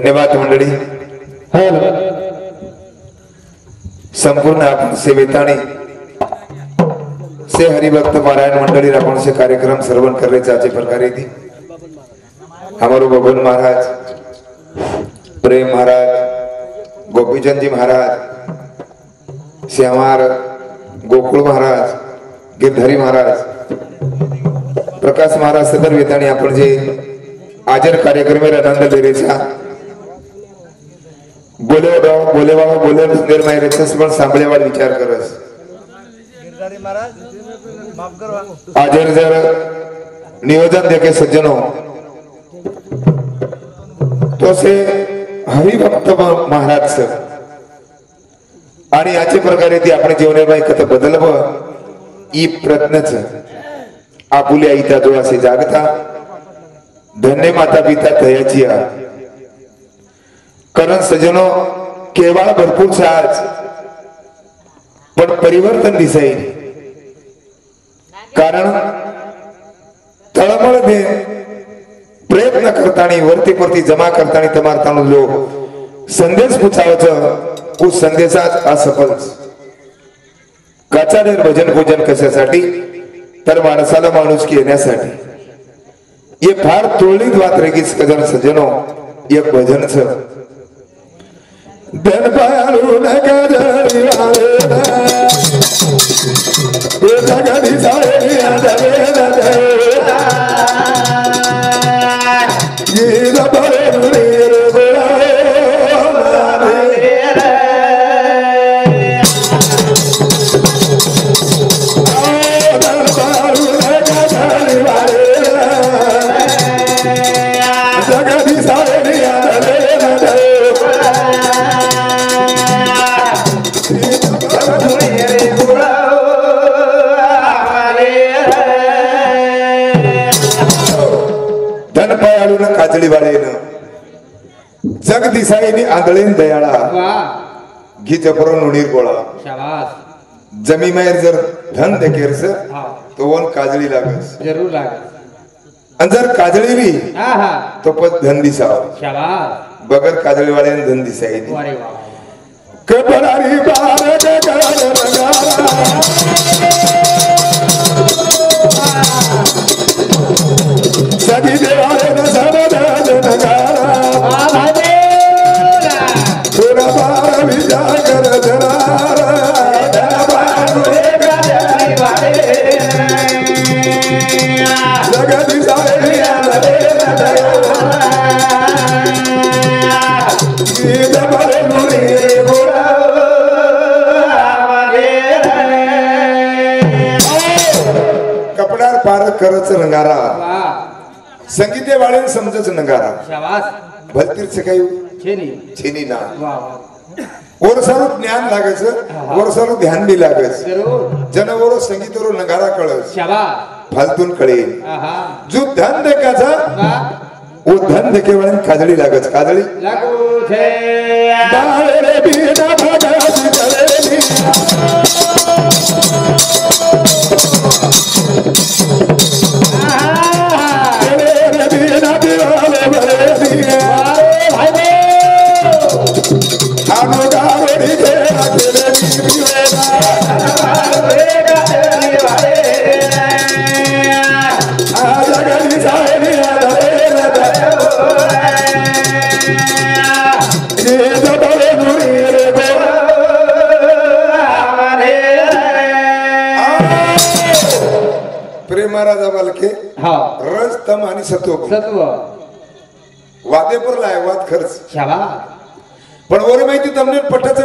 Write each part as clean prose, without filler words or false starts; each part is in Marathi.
धन्यवाद मंडळी. संपूर्ण आपण सेवेताणी से हरिभक्त पारायण मंडळी आपण से कार्यक्रम श्रवण करने चाचे प्रकारे थी हमारो बबन महाराज, प्रेम महाराज, गोपीचंद जी महाराज, श्यामार गोकुल महाराज, गिरधारी महाराज, प्रकाश महाराज सदर वेताणी आपण जे आजर कार्यक्रम में आनंद ले रहे बोले वाला बोले निर्मय रेचस पण सांभळे वाला विचार करस. गिरधारी महाराज माफ करो. आजर जर नियोजन देखे सज्जनों तो से हरिभक्त महाराज आणि याचे प्रकारे ती आपण जीवनामध्ये कथ बदलव ई प्रयत्नच आपुली आईता जो असे जागता धन्य माता पिता तयाची कारण सज्जनो केवळ भरपूर साज पण परिवर्तन दिसाईल. कारण तळमळ दे प्रयत्न करतानी वरती परती जमा करतानी तमारताना लोक संदेश पुचावच उस संदेशात असफल काचाडेर भजन पूजन कशासाठी तर माणसाला माणूस येण्यासाठी. ये फार तोडलीत वात रेगीस कजन सज्जनो एक भजनच धन पाळू नका जळी वाले ये जगदी सारे आदरे ये रबरे रे बोला काजळी वाळेन जग दिसाईनी आंधळीन दयाळा घी जपरो नुणीर गोळा. जमी मायर जर धन देखेरस तो वन काजळी लागस जरूर लागस. आणि जर काजळी बी तो पण धन दिसाव. बगर काजळी वाळेन धन दिसाईनी कपडारी बार सगी देवाले न सबद नगारा थोड़ा बार विचार कर जरा जगती सारे कपडार पार करच रंगारा संगीते वाळे समजच नगारा भलतीच काही छेनी ना और सारो ज्ञान लागायचं और सारो ध्यान बी लागायचं जनवर संगीतवर नगारा कळस फालतून कळेल जो धन देखाचा वो धन देखे वाले काजळी लागच काजळी लागू छे बाळे बीना भगासी चलेली प्रेमाराजा बालके रज तम आणि सत्व वादेपर लाय वाद खर्च पण ओरे माहिती તમને પટચ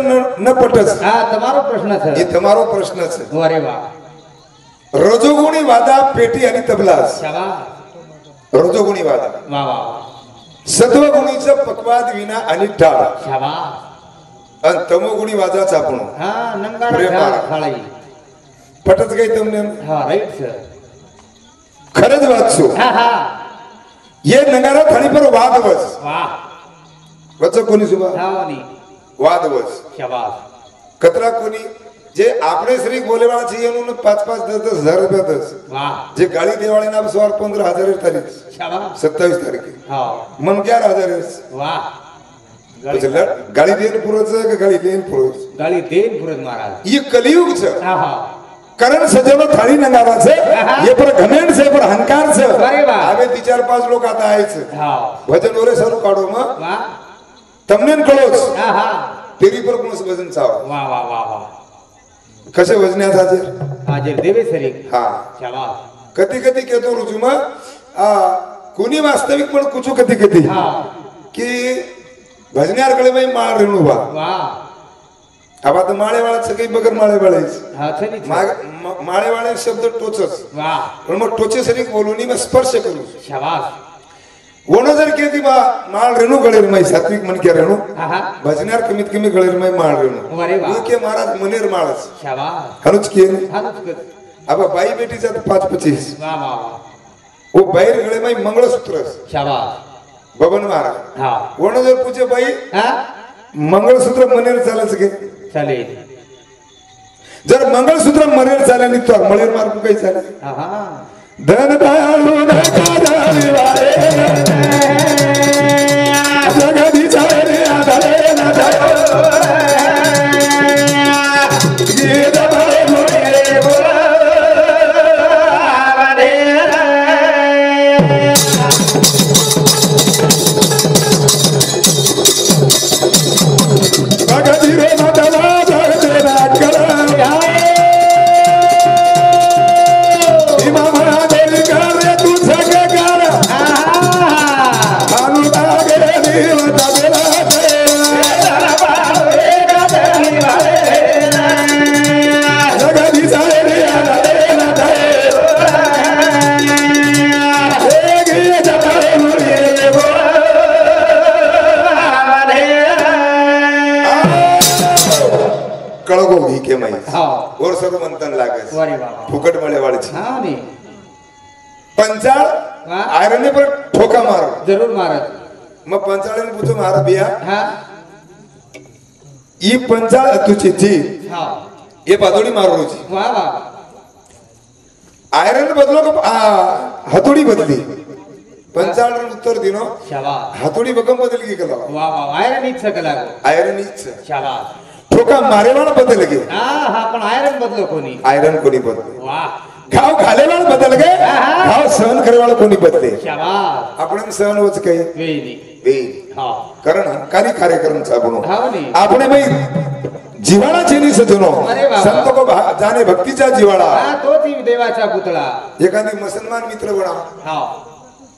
ન પટચ તમારો પ્રશ્ન છે. એ તમારો પ્રશ્ન છે. અરે વાહ. રજોગુણી વાદા પેટી आणि तबलास रजोगुणी वादा वाह वाह. सत्वगुणीचं पक्वाद विना आणि टाळ आणि तमोगुणी वाजाच आपण हा नंगारा खाळी पटच काही તમને हा राईट सर खरंच वाचो. हा हा ये नंगारा थाळी पर वाद वस वाह वच कोणी सुबा धावनी वाद वस शाबाश कतरा कोणी जे આપણે શ્રી બોલેવાળા છે એનું 5-5 10-10 હજાર રૂપિયા દસ વાહ જે ગાડી દેવાળીના સવાર 15,000 તારીખ શાબાશ 27 તારીખે હા મન 11,000 વાહ गाळी देन पुरच का गाळी देन पुरच गाळी देन पुरत महाराज ये कलियुग छ हा हा कारण सजवलो थाळी नंगावा छे ये पर घमेंड से पर अहंकार छ अरे वाह आवे 4-5 लोग आता आए छ हा भजन ओरे सरू काढो मग वाह તમને કળોસ हा हा તેરી પર કોણ વજન ચાવ वाह वाह वाह वाह કશે વજન્યા થાજે हाजीर देवे सरी હા शाबाश કદી કદી કહેતો રુજુમાં આ કોની વાસ્તવિક પણ કુછું કદી કદી हा કે ભજન્યાર કળે ભાઈ માળ રેણુ વા वाह આવા તો માળે વાળા છે કઈ બગર માળે વાળે हा छनी માળે વાળે શબ્દ ટોચસ वाह પણ મો ટોચે સરી બોલુની મે સ્પર્શ કરું शाबाश वोनो जर केती बा माळ रेणू गळेर मै सात्विक मन के रेणू हा हा भजनार कमीत कमी गळेर मै माळ रेणू अरे वाह वो के महाराज मनेर माळस शाबाश हनुच के हा नुसकत अब बाई बेटी जात 5-25 वाह वाह वाह वो बाहेर गळे मै मंगळसूत्र शाबाश बबन महाराज हा वोनो जर पूछे बाई हा मंगळसूत्र मनेर चालच के चले जर मंगळसूत्र मनेर चाले नि तो मळेर मार्ग काही चाले हा हा धन दयाळू न कादारी वारे जगदी चाले आधारे न दयो गीत भरे मोरे बोलावरे भगती रे मतला जगते ना करा कळगो ही के माई और सर्व मंथन लागस अरे वाह फुकट मळे वाळची हा नी पंचाळ आयरन पर ठोका मारो जरूर महाराज मग पंचाळने पूछो मारा बिया हा ई पंचाळ तुची थी हा ये बादोडी मारो रोजी वाह वाह आयरन बदलो का हथोड़ी बदली पंचाळ उत्तर दिनो शाबाश हथोड़ी बगम बदल की कला वाह वाह आयरन इच सकला आयरन इच शाबाश ठोका मारेवाळ बदल गे हा हा पण आयरन बदलो कोणी आयरन कोणी बदले वाह घाव घालेवाळ बदल गे घाव सहन करेवाळ कोणी बदले शाबाश आपण सहन होच काही वेनी वेई हा कारण हंकारी कार्यक्रम चाबणो हाव नी આપણે ભાઈ જીવાળા જેની સજનો અરે વાહ. સંતો કો જાને ભક્તિचा જીવાળા हा तोच ही देवाचा पुतळा एखादी मुसलमान मित्र बना हा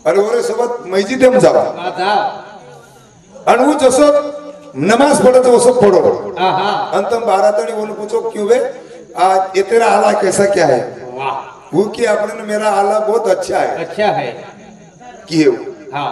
आणि ओरे सोबत मैजिदेम जावा हा जा आणि वो जसो नमाज पढ़ो तो सब पढ़ो हा हा अंतम भारत आणि वो पूछो क्यों बे ये तेरा आला कैसा क्या है वाह वो कि आपने मेरा आला बहुत अच्छा है अच्छा है कि हा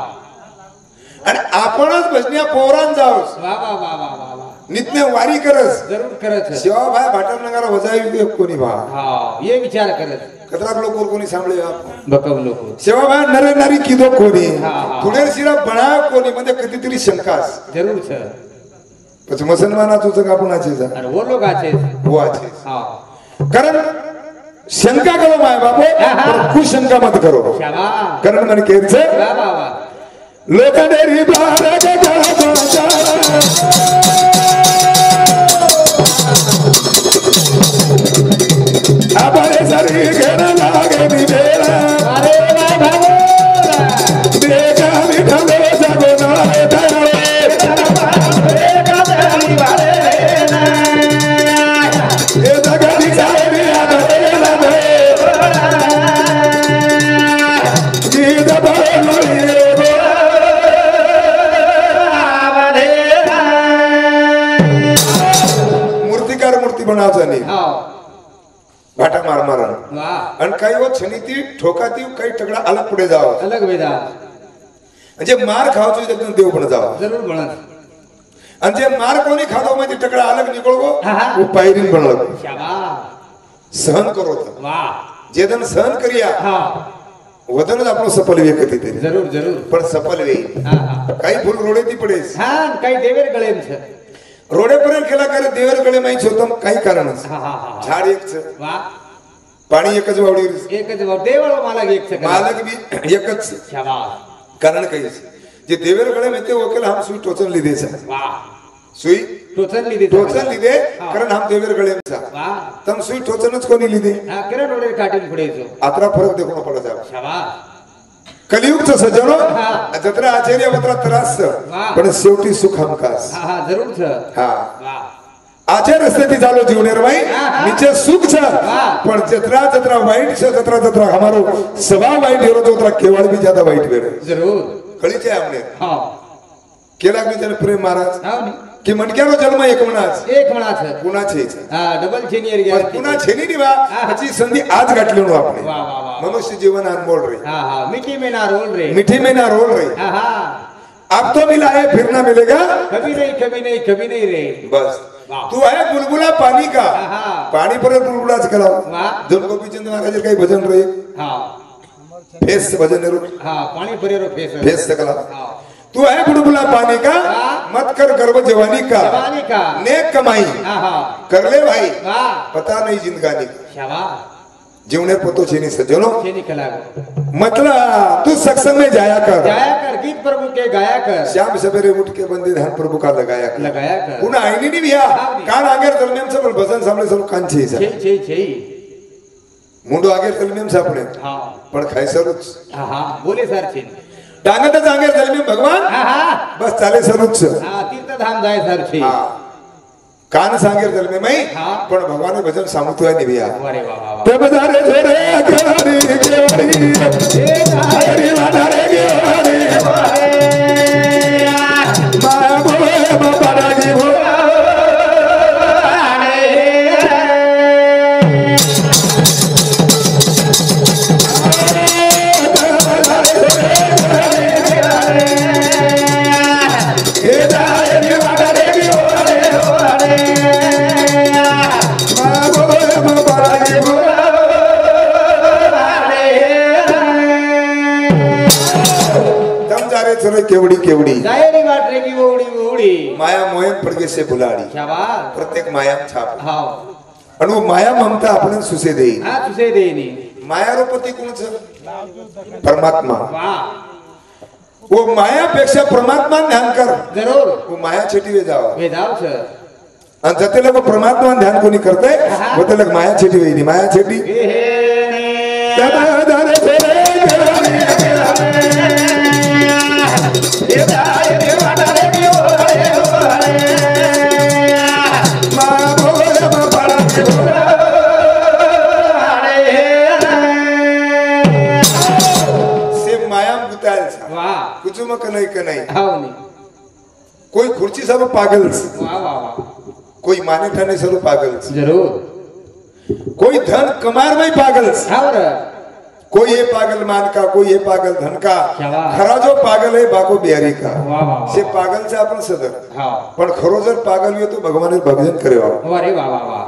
आणि आपणच भजन्या पोरान जावस वाह वाह वाह वाह वाह वाह नित्य वारी करस जरूर करत है शिवा भाई भाटर नगारा वजाई दे कोणी भा हा ये विचार करत कतराक लोक कोणी सांभळे आप बकम लोक शिवा भाई नरे नारी किदो कोणी हा, हा. थोडे शिरा बनाव कोणी म्हणजे कधीतरी शंकास जरूर सर પછી મુસલમાનાचं जग आपण आचे जा आणि वो लोग आचे वो आचे हा कारण शंका करो माय बापो हा, हा. पण कुशंका मत करो शाबाश कारण मन केरचे वाह वाह वाह लोकांनी बारा गजा आबारे सरी घेण लागे निबेला अरे वाह भागो देखा मिठले जागो नाळे दयाळे ये जगदी सारी आदरेला दे गीत भरलोये मूर्तिकार मूर्ती बनावचा नाही हा भाटा मार मारण वाह आणि काही व छनीती ठोकाती काही टगडा अलग पुढे जावा अलग वेदा म्हणजे मार खावचो एकदम देव पण जावा जरूर म्हणत आणि जे मार कोणी खातो म्हणजे टकड़ा अलग निकळगो हा, हा. वो पायरीन बनलो शाबाश सहन करो था वाह जे दन सहन करिया हा वदनच आपण सफल वे कधी तरी जरूर जरूर पण सफल वे हा हा काही फुल रोडे ती पडेस हा काही देवेर गळेम छ रोडे पर्यंत केला करे देवर कडे माहित होतं काही कारणच हा हा हा झाड एकच वाह पाणी एकच वावडी एकच भाव देवळ मला एक सेकंद मालक बी एकच शाबाश कारण काही जे देवेर गळे में ते वकील हम सुई टोचन लीधे છે વાહ સુઈ ટોચન લીધી टोचन लीधे कारण हम देवेर गळे में सा વાહ तम सुई टोचनच कोणी लीधे હા કરે ડોડે કાટીને ફોડેજો आतरा फरक देखणं पडत आहे શાબાશ कलियुगचं सजनो जत्रा आचार्य वत्रा त्रास पण शेवटी सुख हमकास હા હા જરૂર છે हा વાહ आचार रस्ते चालू जीवनेर भाई नीचे सुख छ पण जत्रा जत्रा वाईट छ जत्रा जत्रा हमारो स्वभाव वाईट हेरो तो जत्रा केवळ भी ज्यादा वाईट वेळे જરૂર कळी છે हमने હા केला मी जन प्रेम महाराज હાવ ને की मणक्यानो जन्म एक मनाच એક મણા છે पुन्हा छे હા ડબલ સિનિયર ગયા पुन्हा छेनी निवा પછી संधी आज गाठलेलो આપણે વાહ વાહ વાહ मनुष्य जीवन अनमोल रे હા હા મીઠી में ना रोल रे मीठी में ना रोल रे हाँ हाँ अब तो मिला है फिर ना मिलेगा कभी नहीं कभी नहीं कभी नहीं रे बस तू है बुलबुला पानी का हाँ। पानी पर बुलबुला चलाओ वाह। जन गोपीचंद महाराज काही भजन रहे हाँ फेस भजन रो हाँ पानी भरे रो फेस फेस सकला हाँ तू है बुलबुला पानी का वाह। मत कर गर्व जवानी का जवानी का नेक कमाई हाँ हाँ कर ले भाई वाह पता नहीं जिंदगानी का शाबाश जीवने पतो छेनी सज्जनो छेनी कलागो मतलब तू सत्संग में जाया कर जाया कर गीत प्रभु के गाया कर शाम सवेरे उठ के बंदे ध्यान प्रभु का लगाया कर लगाया कर पुन्हा आईनी नहीं भैया कान आगे दरम्यान सब भजन सामने सब कान छे छे छे छे मुंडो आगे दरम्यान सापडे हाँ पण खायसरूच हाँ हाँ बोले सर छे टांगतच आगे दरम्यान भगवान हाँ हाँ बस चाले सरूच हाँ तीर्थ धाम जाए सर छे हा कान सांगे दरम्यान मैं हाँ। पण भगवान भजन सामुतो है नहीं भैया अरे वाह वाह वाह ते बजारे झरे केवारी हरी वाडारे केवारी माया बोले बाबा जी केवड़ी केवड़ी जायरी वाट रेगी ओड़ी ओड़ी माया मोहन पड़गे से बुलाड़ी शाबाश प्रत्येक माया छाप हाँ आणि वो माया ममता आपण सुसे देई हाँ तुझे देनी माया रूपती कोण छ परमात्मा वाह वो माया पेक्षा परमात्मा ध्यान कर जरूर वो माया छेटी वे जाव वेदाव छ आणि जते लोक परमात्मा ध्यान कोणी करते वो ते लोक माया छेटी वेई माया छेटी दादा दादा कुछ मक नहीं कनाई कोई खुर्ची सब पागल कोई माने ठाने सब पागल जरूर कोई धन कमार में पागल कोई ये पागल मान का कोई ये पागल धन का खरा जो पागल है बाको बिहारी का से पागल से अपन सदर पण खरो जर पागल हो तो भगवान ने भजन करे वालो अरे वाह वाह वाह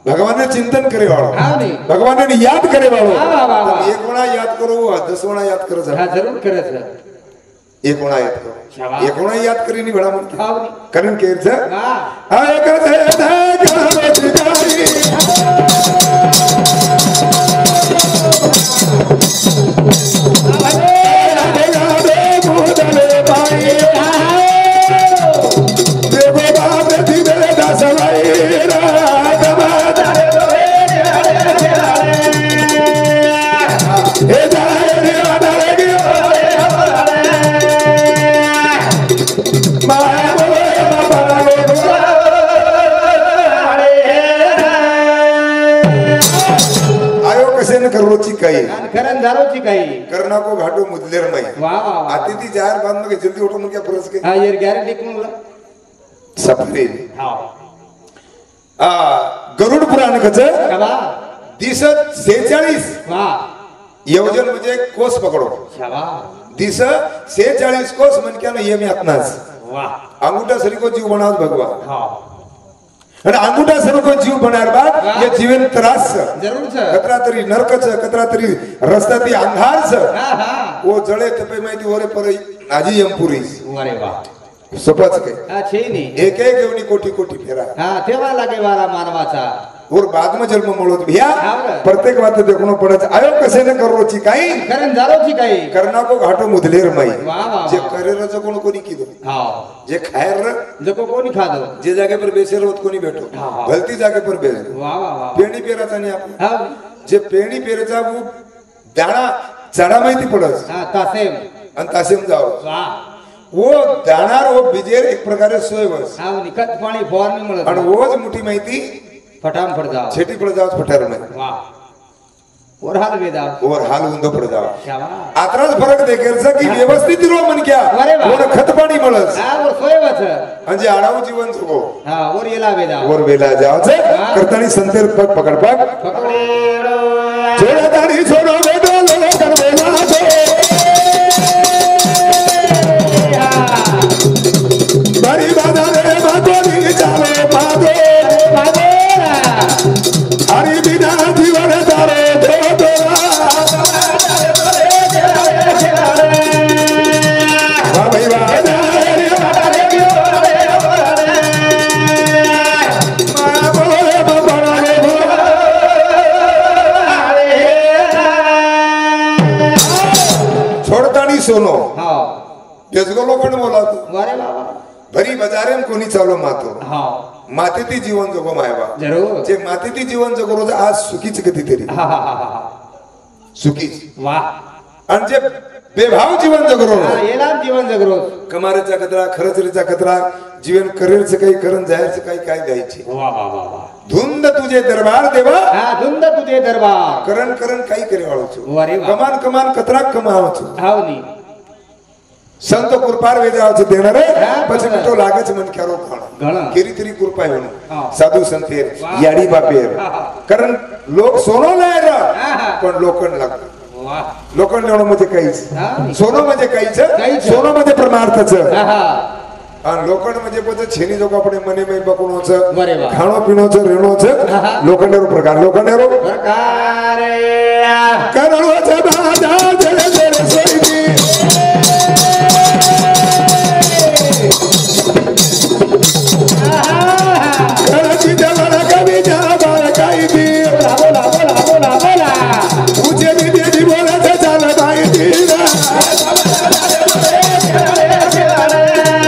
भगवान ने चिंतन करे वालो भगवान ने याद करे वालो एक गुणा याद करो 10 गुणा याद करो जरूर करे सर एक गुणा याद करो एक गुणा याद करी नहीं बड़ा मन करण केर छ वाह एक दे करोची काही करन दारोची काही करना को घाटो मुदलेर मई वाह वाह आती थी जार बाद में जल्दी उठो मुझे पुरस के हां यार गारंटी कौन सफरी हां गरुड पुराण कच कबा दिसत 46 वाह योजन म्हणजे कोस पकडो शाबाश दिस 46 कोस मन क्या ना ये में अपनाच वाह अंगूठा सरी को जीव बनाओ भगवान हां અને અંગૂઠા સરો જીવ બનાર બાદ ये जीवन त्रास जरूर છે કતરા તરી નરક છે કતરા તરી રસ્તાથી અંધાર છે हां हां वो जळे तपे माहिती ओरे पर आजी यमपुरी अरे वाह सोपच के हां छे नी एक एक घेऊन कोटी कोटी फेरा हां तेव्हा लागे वाला मानवाचा और बाद में जन्म મળો તો ભૈયા હા. प्रत्येक વાત देखणो પડે છે આયો કસે ને કરો છી કાઈ करन जारो छी काही करणा को घाटो मुदलेर माई वाह, वाह, जे वाह. करे र कोण कोणी कीधो हां जे खायर र जको कोणी खादो जे जागे पर बेसेर होत कोणी बैठो हाँ, हाँ. भलती जागे पर बेस वाह वाह वाह पेणी पेराचा नाही आपण हां जे पेणी पेरचा वो दाणा झाडा माहिती पडस हां तासेम आणि तासेम जाओ वाह वो दाणार वो बिजेर एक प्रकारे सोय बस हां निकत पाणी फवारणी मिळत आणि वोज मोठी माहिती फटाम पड जाओ छेटी पड जाओ फटार में वाह और हाल वेदा और हाल उंदो पड जाओ शाबाश आत्राच फरक देखेरचा की व्यवस्थित रो मन क्या अरे वाह. कोण खत पाणी મળસ हां और सोयवच आणि जे आडाव जीवन जगो हां और येला वेदा और वेला जाओ छे हाँ. करतानी संतेर पग पकड पग पकडेरो छोड़ा तारी छोड़ो बेटो लो कर वेला दो बड़ी बाजार रे बातो नी चाले बातो बाबेरा हरी बिना जीवन तारे दो दोरा वाह भाई वाह माया बोले बाबा रे छोड़ता नहीं सोनो हां तेजगोलो पण बोलातो वारे बाबा भरी बाजारेम कोणी चालो मातो हां मातेती जीवन जगो मायबा जरूर जे मातेती जीवन जगो रोज आज सुखीच कधीतरी हां हां हां सुखीच वाह आणि जे बेभाव जीवन जगो रोज हां येला जीवन जगरोज कमारेचा कचरा खरचरीचा कचरा जीवन करेलचं काही करण जायचं काही काय द्यायचे वाह वाह वाह वाह धुंद तुझे दरबार देवा हां धुंद तुझे दरबार करण करण काही करे वाळो છું वारे वाह कमान कमान कतरा कमाવો છું हावनी संत कृपार वेजाव છે देणारे હા, પછી બરાબર. તો લાગે છે મન ખ્યારો ઘણો. ઘણો કેરી તરી કૃપા હા. હોનું સાધુ સંતેર વાહ. યાડી બાપેર હા, હા. कारण लोक सोनो लायला હા, હા. पण लोखंड लागतं वाह लोखंड लेणं म्हणजे काहीच हा. सोनं म्हणजे काहीच काहीच. सोनं म्हणजे परमार्थच हां हां आणि लोखंड म्हणजे पोते छेनी जो આપણે મને મે બકુણોच बरे वाह. ખાણો પીણોच રેણોच હા, હા. લોખંડેરો પ્રકાર લોખંડેરો प्रकार કરણોच બાજા જરે જરે સોઈતી કરતી દેવળ કવિ જા બાર કાઈતી बोला बोला बोला बोला बोला ऊंचे विदेशी बोले ते चाल भाई तीरा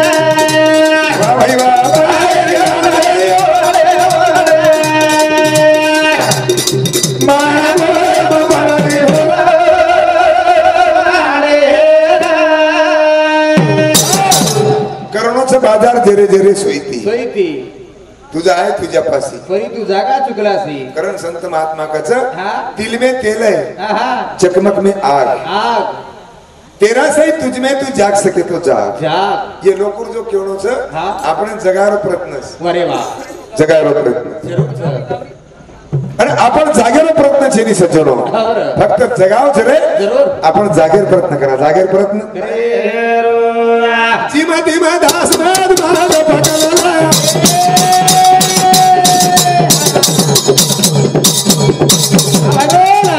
वाह भाई वाह माया बोले बाबा रे करणोच बाजार जरे जरे सोईती सोयती तुझा आहे तुझ्या पासी परी तू जागा चुकलासी करण संत महात्मा कच हाँ. दिल में तेल है हां हां चकमक में आग आग तेरा सही तुझ में तू जाग सके तो जाग जाग ये लोकुर जो केवणो छ हाँ. આપણે જગારો પ્રયત્ન वरे वाह જગારો प्रयत्न जरूर सर અને आपण जागेरो प्रयत्न છે ની સજ્જનો बरं. फक्त जगाव છે रे जरूर आपण जागेर प्रयत्न करा जागेर प्रयत्न करेरो धीमा धीमा दास नाद मारा दो पकड़ला बोला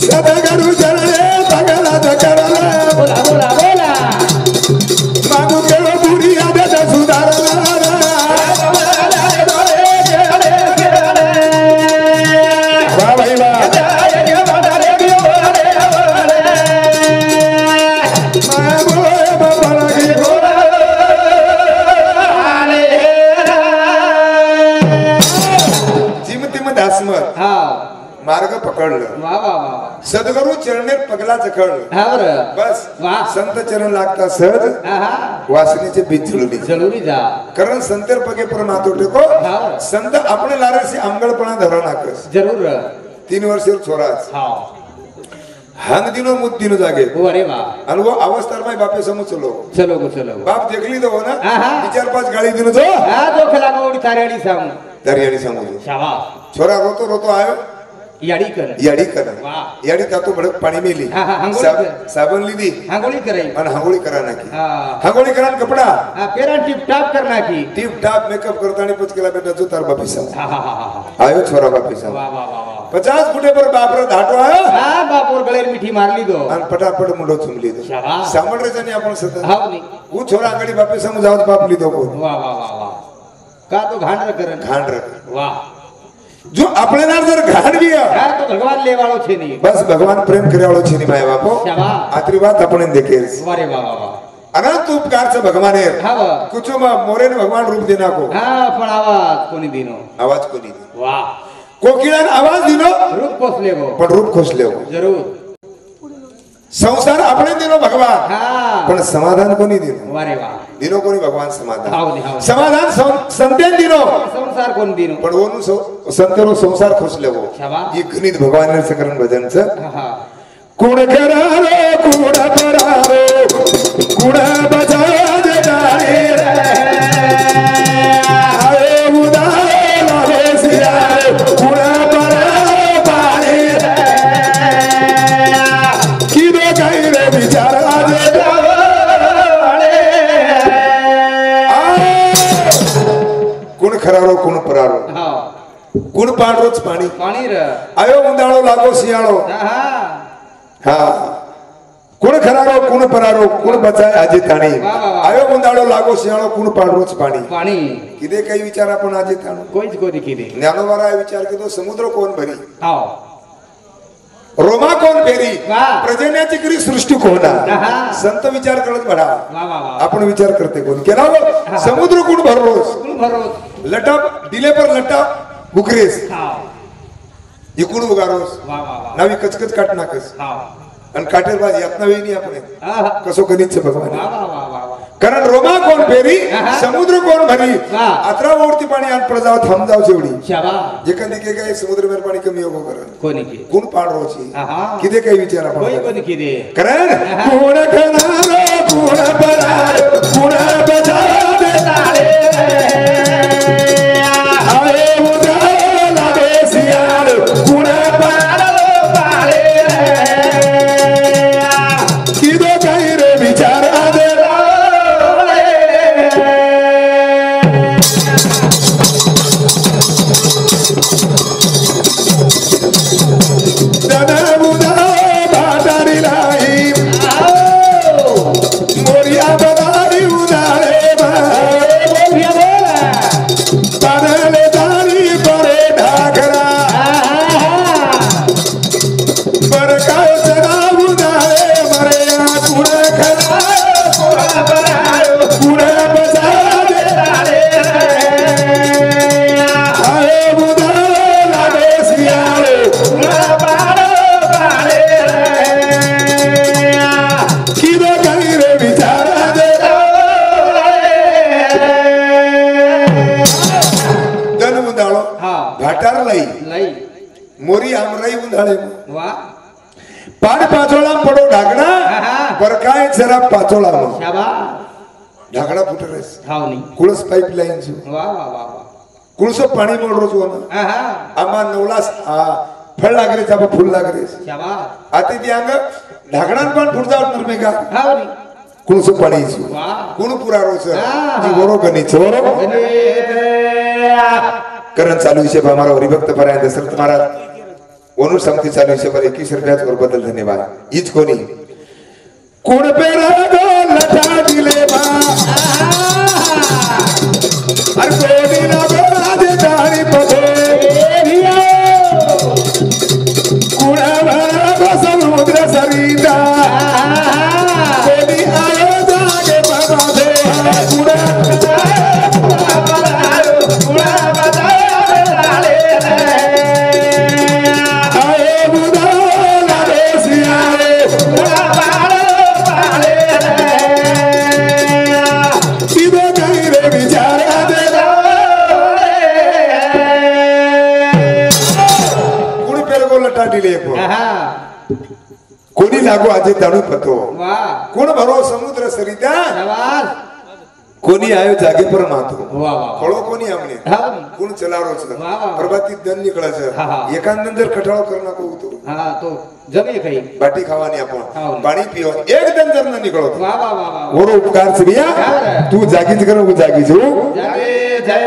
सदगरु चरणे पगला जकरला बोला बोला बोला मागू केलो बुरी आदत सुधारला वाह भाई वाह माया बोले बाबा रे जिम तिम दासमत हां मार्ग पकडलं वाह वाह वाह सद्गुरु चरणेर पगला चकळलं हां बरं बस वाह संत चरण लागता सहज हां हां वासनेचे बीज झुलली जरूरी जा कारण संतेर पगे पर मातो टेको हा. संत આપણે લારેસી આંગળપણા ધરા નાખસ जरूर 3 વર્ષેર છોરાસ हां હાંગ દિનો મુદ દિનો જાગે अरे वाह અને वो अवस्थाમાં બાપે સમુ ચલો चलो गो चलो બાપ देखली दो ना हा, हा. 4-5 ગાળી દિનો જો हां दो खला गोडी तारेडी सामू દરિયાની સમુ शाबाश છોરા રોતો રોતો આવ્યો याडी कर याडी कर वाह. याडी तातो भडक पाणी मेली हा, हा, हांगोळी कर. साबण लिधी हांगोळी कराई आणि हांगोळी करा नाकी हां हांगोळी करा न कपडा हां पेरा टिप टाप करना की टीप टाप मेकअप करताना पच केला बेटा जो तार बापी सा हां हां हां हां आयो छोरा बापी सा वाह वाह वाह वाह 50 फुटे पर बापरे धाटो आयो हां बापोर गळेर मिठी मारली दो आणि फटाफट मुंडो चुमली दो शाबाश. सामोरे जाणे आपण सतत हाव नी હું छोरा आंगडी बापे समु जावत बाप લીધો બોल वाह वाह वाह वाह का तो घाण र करन घाण रख वाह જો આપણે ના જર ગાડ ગયા હા તો ભગવાન લેવાળો છે ની બસ ભગવાન પ્રેમ કર્યાળો છે ની માય બાપો શાબાશ આટલી વાત આપણે દેખે વારે વાહ વાહ વાહ અનંત ઉપકાર છે ભગવાને હા કુચોમાં મોરે ને ભગવાન રૂપ દે નાખો હા પણ આવાજ કોની દીનો આવાજ કોની દે વાહ કોકિળાનો આવાજ દીનો રૂપ પોસ લેવો પણ રૂપ ખોસ લેવો જરૂર સંસાર આપણે દીનો ભગવાન હા પણ સમાધાન કોની દીનો વારે વાહ દીનો કોની ભગવાન સમાધાન હાવ સમાધાન સંતેન દીનો સંસાર કોણ દીનો પણ ઓનું સંતેનો સંસાર ખોસ લેવો શાબાશ એ ગણિત ભગવાનને સકરણ ભજન છે હા હા કુણ કરારો કુણ પરારો કુણ બજા દે ડારે રે આરે ઉદારે લાવે સિયા કુણ પરારો પારે રે કીધો કઈ રે વિચાર આજે વાળે કુણ ખરારો કુણ પરારો હા કુણ પાડરો જ પાણી પાણી રે આયો ઉંદાળો લાગો શિયાળો હા હા કુણ ખરારો કુણ પરારો કુણ બચાય આજે તાણી વાહ, વાહ, વાહ. આયો ઉંદાળો લાગો શિયાળો કુણ પાડરો જ પાણી પાણી કીધે કઈ વિચાર આપણ આજે તાણું કોઈ જ કોઈ કીધી જ્ઞાનો વાળા વિચાર કીધો સમુદ્ર કોણ ભરી આવો રોમા કોણ ફેરી વાહ. પ્રજને ચીકરી સૃષ્ટિ કોના આહા. સંત વિચાર કરત બડા વાહ વાહ વાહ आपण विचार करते कोण केला समुद्र कोण भरलो કોણ ભરો लटप दिले पर लटप बुकरेस આવો इकडून उगारोस વાહ વાહ વાહ नवी कचकच काट नाकस આવો आणि काटेर बाज यातना वेळी नाही आपण આહા कसो गणित છે भगवान વાહ વાહ વાહ વાહ વાહ कारण रोमा कोण फेरी आहा. समुद्र कोण भरी वाह. अतरा ओढती पाणी आण प्रजाव थांब जाव जेवढी शाबाश एखादी के काय समुद्र मेर पाणी कमी होगो करण कोणी की कोण पाडरोची आहा. किती काही विचार आपण કોઈ કોની કીધી कारण आहा. कोण खनारो कोण परारो कोण बजा दे ताळे आए उदाला बेसियार कोण पाडरो पाळे किदो काही रे विचार दे मोरिया बदारी उदारे बनले दारी परे ढाकरा बरकाय जरा उदारे मरे कुण खरा कुण बजा दे आए उदाला बेसियारे किदो काही रे विचार दे धन उंदाळो હા घाटार लाई લઈ मोरी आमराई उंदाळे વાહ पाड पाचोळा पडो ढाकणा आहा. बरकाय जरा पाचोळा શાબાશ ढाकणा फुटरेस હાવ ની कुळस पाईपलाईन छु વાહ વાહ વાહ વાહ कुळस पाणी मोडरो छु આહા आमा नवलास फळ लागरे चापा फुल लागरे શાબાશ आती ती अंग ढाकणान पण फुट जाव नरमे का હાવ ની कुळस पाणी छु વાહ कुण पुरारो छ आहा. ती वरो गणी छ वरो करण चालू विषय हमारा हरिभक्त परायण दशरथ महाराज ओनू समती चालू विषय पर 21 रुपयाच और बदल धन्यवाद हीच कोणी कोण पेरा गो लटा दिले बा अरे कोणी ना बाजे दारी पदे कुणा गो समुद्र सरिता कोणी आयो जागे बाबा दे कुणा आए बुदाला बेसियारे किदो काही रे विचार दे कुण पेरगो लटा दिले पो આહા कोणी लागो आजे ताणू पतो વાહ कोण भरो समुद्र सरिता શાબાશ कोणी आयो जागे पर मातो વાહ વાહ फळो कोणी आमने હાવ ની कोण चलारो छ वाह, वाह. प्रभाती दन निकळ छ हा, हा. एकांदर कटाळो करणा को तो હા તો જમે કઈ बाटी खावानी आपण हाव. पाणी पिओ एकदम जर न निकळो વાહ વાહ વાહ વાહ ओरो उपकार छबिया હા. तू जागीच कर હું जागी છું જય જય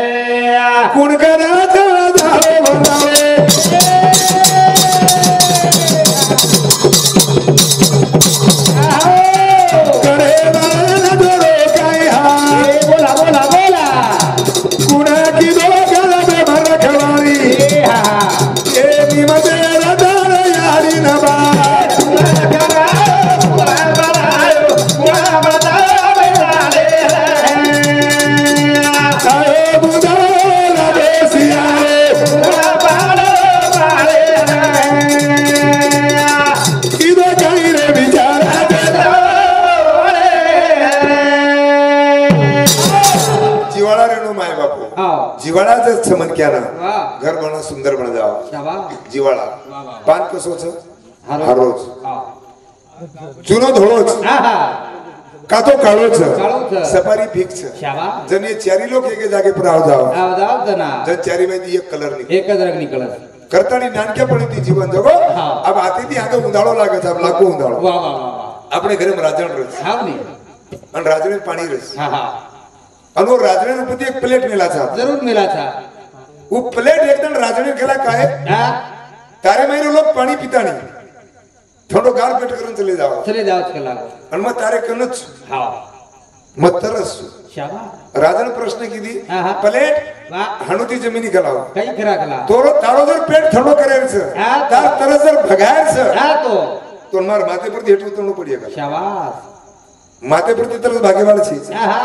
कोण करा जावे वंदावे करे वाला दोरो काय हा બોલા બોલા બોલા कुणा की दो गलबे भर खवारी હા घराचं समन क्या ना वाह घर बना सुंदर बन जाओ शाबाश जिवाळा वाह वाह पान कसो छ हर रोज हां चुनो धोळोच हा का तो काळोच काळोच. सफारी फिक्स शाबाश जन ये चारी लोक एके जागे पर आव जाओ आवाज जना जन चारी मध्ये एक कलर निघ एकच रंग निकळत करतानी नानक्यापणी ती जीवन जगो हा. अब आते ती आगे उंधाळो लागत अब लागो उंधाळो वाह वाह वाह वाह આપણે ઘરે રાજણ રસ हाव नी અને રાજણે પાણી રસ हा हा અને वो राजणे उपरती एक प्लेट मेला था जरूर मिला था वो प्लेट एकदम राजणे केला काय हा तारे महिने लोग पाणी पिता नहीं थोडो गार पेट करून चले जाओ चले जाओच का लागो आणि मग तारे कनच हाव मग तरस शाबाश राजन प्रश्न किती हा, हा. प्लेट वाह हणुती जमिनी गलाव काही खरा कला तोरो तारो जर पेट थंडो करायचं हा. तार तरस जर भगायचं हा तो तो मार माथे परती हेठू तणू पडिया का शाबाश माथे परती तरस भागेवाळ છે हा हा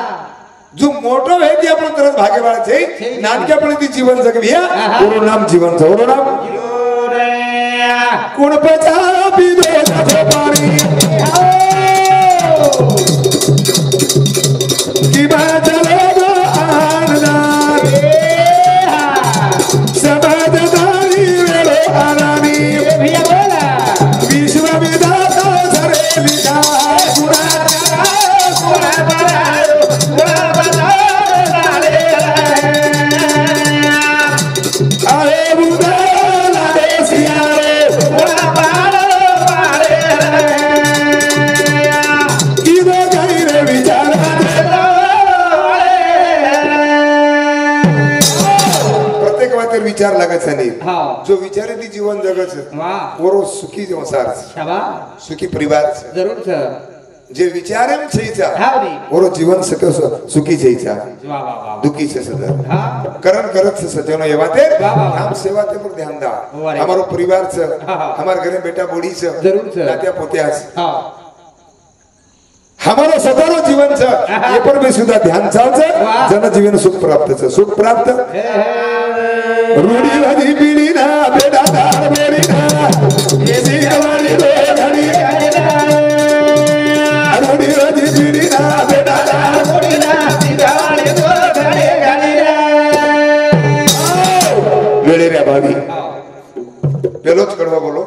जो मोटो है ती आपण तरस भागेवाळ છે नानक्यापणी ती जीवन जगविया हा, हा. गुरु नाम जीवन गुरु नाम कोण पचा पिदो जातो पाणी की बाजलो गो आनंदार समाजदारी वेळो आरामी भैया बोला विश्वविधाता झरेलिका अरे बुदाला देसियारे किदो गैरे विचार प्रत्येक वातेर विचार लागत नाही हा जो विचारे ती जीवन जगत वाह ओरो सुखी संसार शाबाश सुखी परिवार जरूर छ जे विचारेम छईचा हाव नी ओरो जीवन सुखी छईचा वाह वाह वाह दुखी से सदर हा करण करत से सजनो ये बाते वाह, वाह, वाह। नाम सेवा ते पर ध्यान दा वाह रे। हमारो परिवार से हाँ, हाँ। हमार घरे बेटा बूढ़ी से जरूर से। नात्या पोत्या से हा हमारो सदारो जीवन से ये पर भी सुधा ध्यान चाल से वाह। जन जीवन सुख प्राप्त से सुख प्राप्त हे हे रूढ़ी वधी पीढ़ी ना बेटा दार मेरी ना ये सीखवानी दो घड़ी रूढ़ी वधी पीढ़ी ना बेटा दार मेरी ना सीखवानी दो घड़ी वेळे रे भाभी પેલો જ કડવા બોલો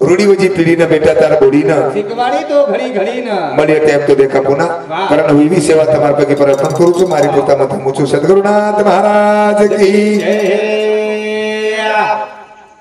રૂડી વજી પીડીના બેટા તાર બોડીના શીખવાડી તો ઘડી ઘડી ન મળે તેમ તો દેખા પુના વાહ. કારણ વિવિ સેવા તમારા પગે પર અર્પણ કરું છું મારી પોતામાં હું છું સદગુરુનાથ મહારાજ કી જય